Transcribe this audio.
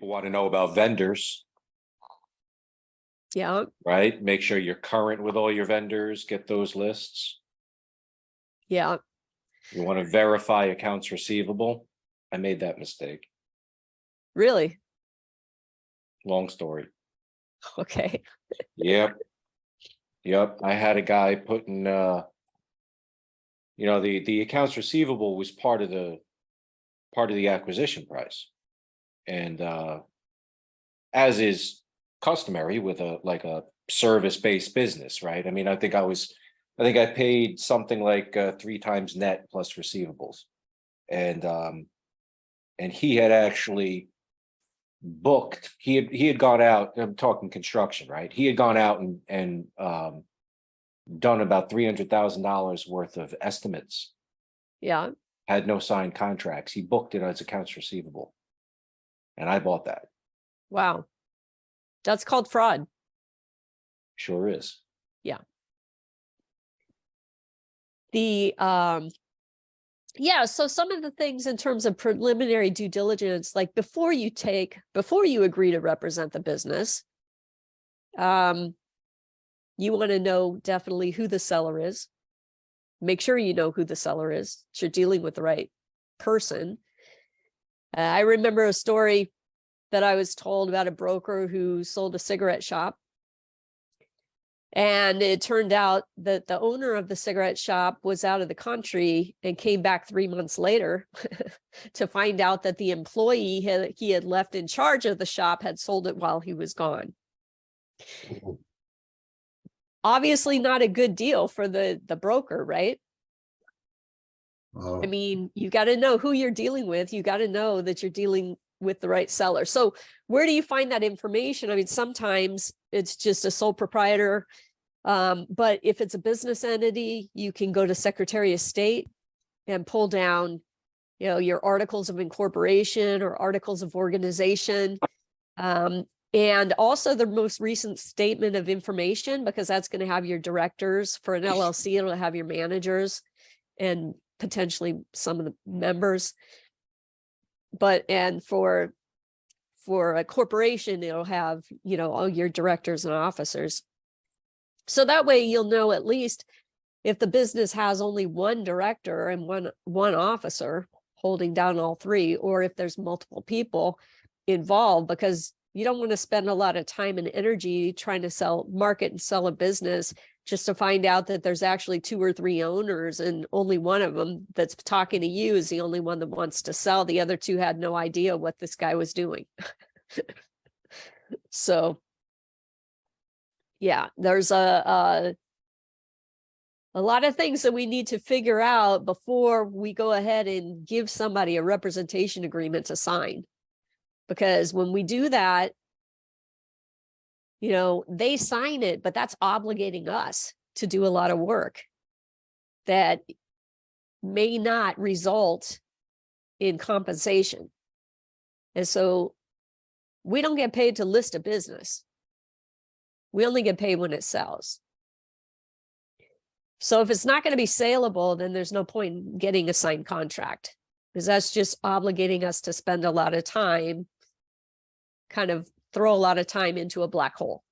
want to know about vendors, Yeah. right? Make sure you're current with all your vendors, get those lists. Yeah. You want to verify accounts receivable. I made that mistake. Really? Long story. Okay. Yep. Yep. I had a guy putting the accounts receivable was part of the acquisition price. And as is customary with a service-based business, right? I mean, I think I paid something like 3 times net plus receivables. And he had actually booked, he had gone out, I'm talking construction, right? He had gone out and done about $300,000 worth of estimates, Yeah. had no signed contracts. He booked it as accounts receivable. And I bought that. Wow. That's called fraud. Sure is. Yeah. So some of the things in terms of preliminary due diligence, like before you agree to represent the business, you want to know definitely who the seller is. Make sure you know who the seller is, that you're dealing with the right person. I remember a story that I was told about a broker who sold a cigarette shop. And it turned out that the owner of the cigarette shop was out of the country and came back 3 months later to find out that the employee he had left in charge of the shop had sold it while he was gone. Obviously not a good deal for the broker, right? I mean, you got to know who you're dealing with. You got to know that you're dealing with the right seller. So where do you find that information? I mean, sometimes it's just a sole proprietor. But if it's a business entity, you can go to Secretary of State and pull down, your articles of incorporation or articles of organization. And also the most recent statement of information, because that's going to have your directors. For an LLC, it'll have your managers and potentially some of the members. And for a corporation, it'll have, all your directors and officers. So that way you'll know at least if the business has only one director and one officer holding down all 3, or if there's multiple people involved, because you don't want to spend a lot of time and energy trying to market and sell a business just to find out that there's actually 2 or 3 owners and only one of them that's talking to you is the only one that wants to sell. The other 2 had no idea what this guy was doing. So yeah, there's a lot of things that we need to figure out before we go ahead and give somebody a representation agreement to sign. Because when we do that, they sign it, but that's obligating us to do a lot of work that may not result in compensation. And so we don't get paid to list a business. We only get paid when it sells. So if it's not going to be saleable, then there's no point in getting a signed contract, because that's just obligating us to spend a lot of time, kind of throw a lot of time into a black hole.